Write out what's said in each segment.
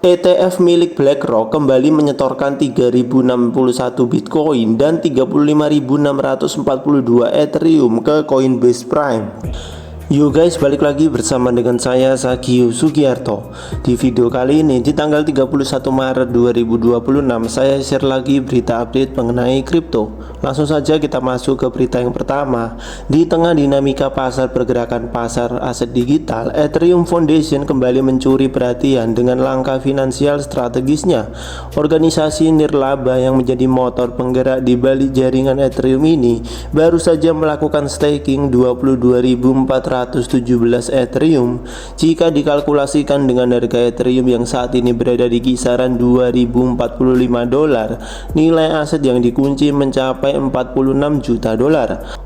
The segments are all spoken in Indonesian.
ETF milik BlackRock kembali menyetorkan 3.061 Bitcoin dan 35.642 Ethereum ke Coinbase Prime. Yo guys, balik lagi bersama dengan saya Sagio Sugiarto. Di video kali ini di tanggal 31 Maret 2026 saya share lagi berita update mengenai kripto. Langsung saja kita masuk ke berita yang pertama. Di tengah dinamika pasar pergerakan pasar aset digital, Ethereum Foundation kembali mencuri perhatian dengan langkah finansial strategisnya. Organisasi nirlaba yang menjadi motor penggerak di balik jaringan Ethereum ini baru saja melakukan staking 22.417 Ethereum. Jika dikalkulasikan dengan harga Ethereum yang saat ini berada di kisaran $2.045, nilai aset yang dikunci mencapai $46 juta.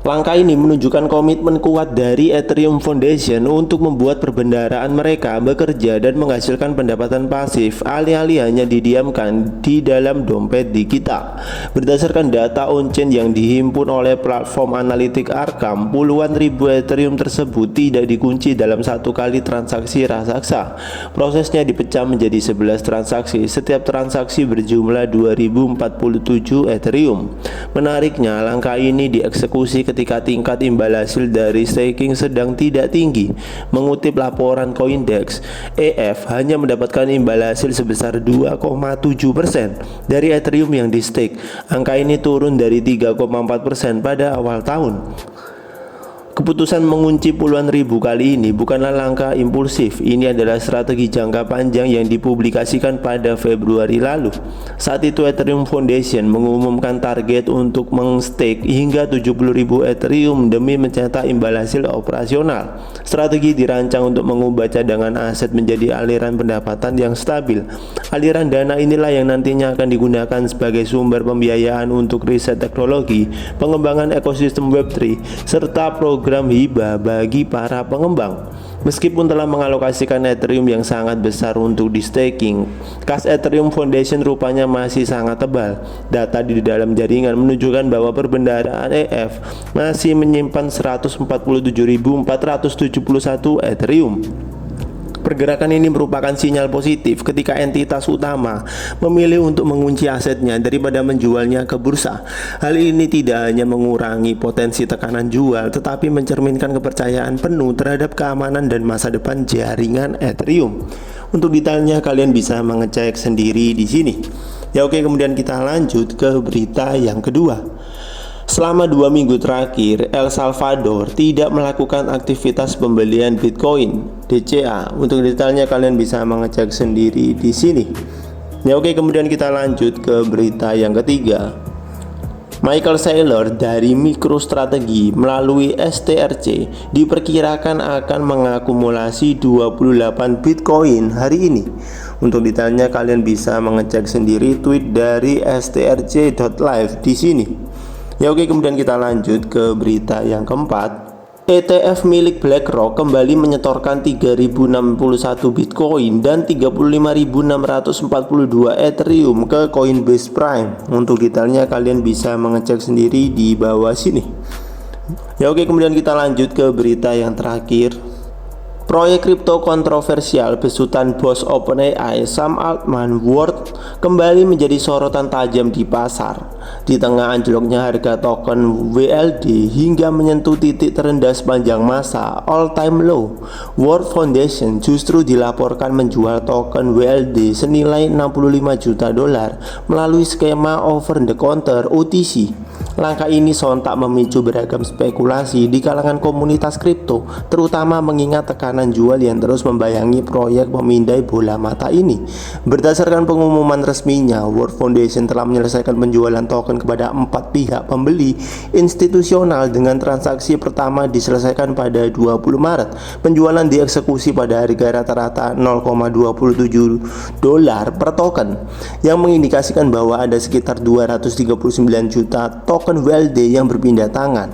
Langkah ini menunjukkan komitmen kuat dari Ethereum Foundation untuk membuat perbendaharaan mereka bekerja dan menghasilkan pendapatan pasif alih-alih hanya didiamkan di dalam dompet digital. Berdasarkan data on-chain yang dihimpun oleh platform analitik Arkham, puluhan ribu Ethereum tersebut tidak dikunci dalam satu kali transaksi raksasa. Prosesnya dipecah menjadi 11 transaksi. Setiap transaksi berjumlah 2047 Ethereum. Menariknya, langkah ini dieksekusi ketika tingkat imbal hasil dari staking sedang tidak tinggi. Mengutip laporan Coindex, EF hanya mendapatkan imbal hasil sebesar 2,7% dari Ethereum yang di stake. Angka ini turun dari 3,4% pada awal tahun. Keputusan mengunci puluhan ribu kali ini bukanlah langkah impulsif. Ini adalah strategi jangka panjang yang dipublikasikan pada Februari lalu. Saat itu Ethereum Foundation mengumumkan target untuk mengstake hingga 70.000 Ethereum demi mencetak imbal hasil operasional. Strategi dirancang untuk mengubah cadangan aset menjadi aliran pendapatan yang stabil. Aliran dana inilah yang nantinya akan digunakan sebagai sumber pembiayaan untuk riset teknologi, pengembangan ekosistem Web3, serta program hibah bagi para pengembang. Meskipun telah mengalokasikan Ethereum yang sangat besar untuk di staking, kas Ethereum Foundation rupanya masih sangat tebal. Data di dalam jaringan menunjukkan bahwa perbendaharaan EF masih menyimpan 147.471 Ethereum. Pergerakan ini merupakan sinyal positif ketika entitas utama memilih untuk mengunci asetnya daripada menjualnya ke bursa. Hal ini tidak hanya mengurangi potensi tekanan jual, tetapi mencerminkan kepercayaan penuh terhadap keamanan dan masa depan jaringan Ethereum. Untuk detailnya kalian bisa mengecek sendiri di sini. Ya oke, kemudian kita lanjut ke berita yang kedua. Selama 2 minggu terakhir, El Salvador tidak melakukan aktivitas pembelian Bitcoin (DCA). Untuk detailnya kalian bisa mengecek sendiri di sini. Ya oke, kemudian kita lanjut ke berita yang ketiga. Michael Saylor dari MicroStrategy melalui STRC diperkirakan akan mengakumulasi 28 Bitcoin hari ini. Untuk detailnya kalian bisa mengecek sendiri tweet dari strc.live di sini. Ya oke, kemudian kita lanjut ke berita yang keempat. ETF milik BlackRock kembali menyetorkan 3.061 Bitcoin dan 35.642 Ethereum ke Coinbase Prime. Untuk detailnya kalian bisa mengecek sendiri di bawah sini. Ya oke, kemudian kita lanjut ke berita yang terakhir. Proyek kripto kontroversial besutan bos OpenAI Sam Altman-Ward kembali menjadi sorotan tajam di pasar. Di tengah anjloknya harga token WLD hingga menyentuh titik terendah sepanjang masa all-time low, Ward Foundation justru dilaporkan menjual token WLD senilai $65 juta melalui skema over the counter OTC. Langkah ini sontak memicu beragam spekulasi di kalangan komunitas kripto, terutama mengingat tekanan jual yang terus membayangi proyek pemindai bola mata ini. Berdasarkan pengumuman resminya, World Foundation telah menyelesaikan penjualan token kepada 4 pihak pembeli institusional dengan transaksi pertama diselesaikan pada 20 Maret. Penjualan dieksekusi pada harga rata-rata $0,27 per token, yang mengindikasikan bahwa ada sekitar 239 juta token WLD yang berpindah tangan.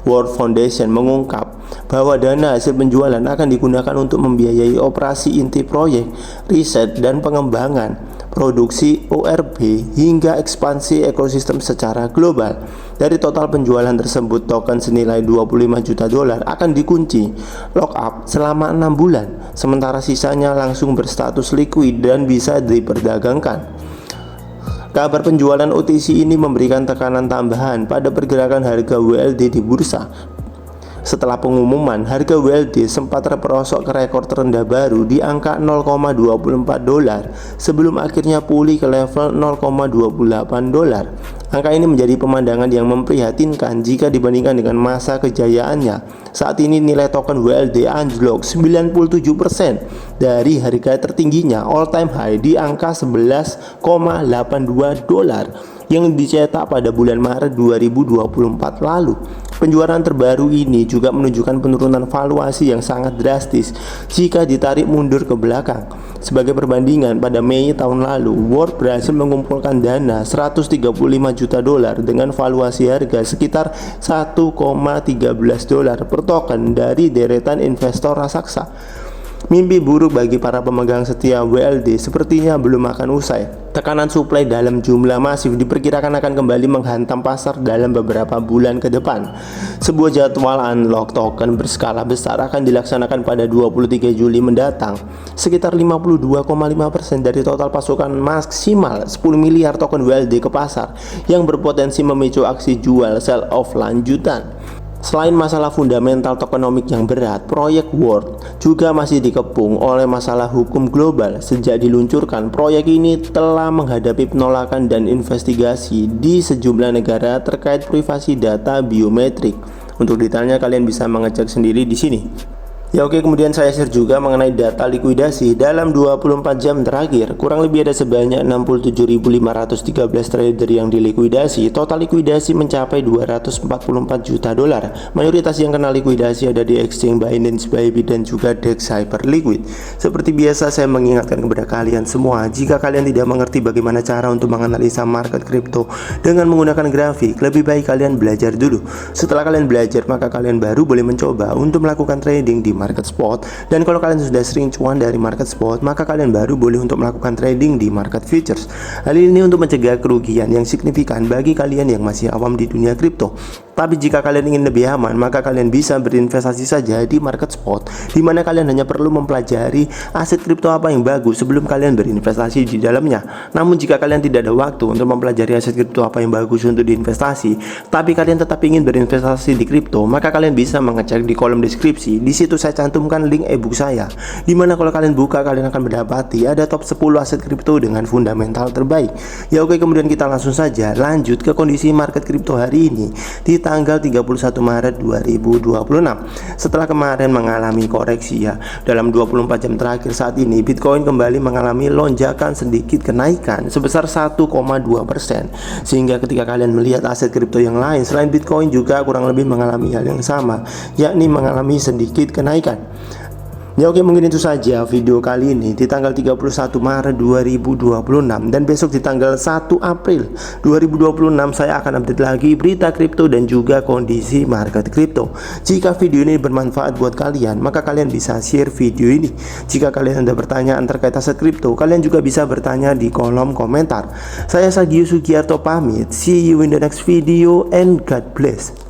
World Foundation mengungkap bahwa dana hasil penjualan akan digunakan untuk membiayai operasi inti proyek, riset, dan pengembangan. produksi ORB, hingga ekspansi ekosistem secara global. Dari total penjualan tersebut, token senilai 25 juta dolar akan dikunci lockup selama 6 bulan, sementara sisanya langsung berstatus liquid dan bisa diperdagangkan. Kabar penjualan OTC ini memberikan tekanan tambahan pada pergerakan harga WLD di bursa. Setelah pengumuman, harga WLD sempat terperosok ke rekor terendah baru di angka 0,24 dolar sebelum akhirnya pulih ke level 0,28 dolar. Angka ini menjadi pemandangan yang memprihatinkan jika dibandingkan dengan masa kejayaannya. Saat ini nilai token WLD anjlok 97% dari harga tertingginya all time high di angka 11,82 dolar yang dicetak pada bulan Maret 2024 lalu. Penjualan terbaru ini juga menunjukkan penurunan valuasi yang sangat drastis jika ditarik mundur ke belakang. Sebagai perbandingan, pada Mei tahun lalu, World berhasil mengumpulkan dana 135 juta dolar dengan valuasi harga sekitar 1,13 dolar per token dari deretan investor raksasa. Mimpi buruk bagi para pemegang setia WLD sepertinya belum akan usai. Tekanan suplai dalam jumlah masif diperkirakan akan kembali menghantam pasar dalam beberapa bulan ke depan. Sebuah jadwal unlock token berskala besar akan dilaksanakan pada 23 Juli mendatang. Sekitar 52,5% dari total pasukan maksimal 10 miliar token WLD ke pasar yang berpotensi memicu aksi jual sell off lanjutan. Selain masalah fundamental tokenomik yang berat, proyek World juga masih dikepung oleh masalah hukum global. Sejak diluncurkan, proyek ini telah menghadapi penolakan dan investigasi di sejumlah negara terkait privasi data biometrik. Untuk detailnya kalian bisa mengecek sendiri di sini. Ya oke, kemudian saya share juga mengenai data likuidasi dalam 24 jam terakhir. Kurang lebih ada sebanyak 67.513 trader yang dilikuidasi. Total likuidasi mencapai 244 juta dolar. Mayoritas yang kena likuidasi ada di exchange Binance, Bybit, dan juga DEX Hyperliquid. Seperti biasa, saya mengingatkan kepada kalian semua, jika kalian tidak mengerti bagaimana cara untuk menganalisa market kripto dengan menggunakan grafik, lebih baik kalian belajar dulu. Setelah kalian belajar, maka kalian baru boleh mencoba untuk melakukan trading di market spot. Dan kalau kalian sudah sering cuan dari market spot, maka kalian baru boleh untuk melakukan trading di market futures. Hal ini untuk mencegah kerugian yang signifikan bagi kalian yang masih awam di dunia kripto. Tapi jika kalian ingin lebih aman, maka kalian bisa berinvestasi saja di market spot, di mana kalian hanya perlu mempelajari aset kripto apa yang bagus sebelum kalian berinvestasi di dalamnya. Namun jika kalian tidak ada waktu untuk mempelajari aset kripto apa yang bagus untuk diinvestasi, tapi kalian tetap ingin berinvestasi di kripto, maka kalian bisa mengecek di kolom deskripsi. Di situ saya cantumkan link ebook saya, di mana kalau kalian buka, kalian akan mendapati ada top 10 aset kripto dengan fundamental terbaik. Ya oke, kemudian kita langsung saja lanjut ke kondisi market kripto hari ini di tanggal 31 Maret 2026. Setelah kemarin mengalami koreksi ya, dalam 24 jam terakhir saat ini Bitcoin kembali mengalami lonjakan sedikit kenaikan sebesar 1,2%. Sehingga ketika kalian melihat aset kripto yang lain selain Bitcoin juga kurang lebih mengalami hal yang sama, yakni mengalami sedikit kenaikan. Ya oke, mungkin itu saja video kali ini di tanggal 31 Maret 2026, dan besok di tanggal 1 April 2026 saya akan update lagi berita kripto dan juga kondisi market kripto. Jika video ini bermanfaat buat kalian, maka kalian bisa share video ini. Jika kalian ada pertanyaan terkait aset kripto, kalian juga bisa bertanya di kolom komentar. Saya Sagiu Sugiarto pamit. See you in the next video and God bless.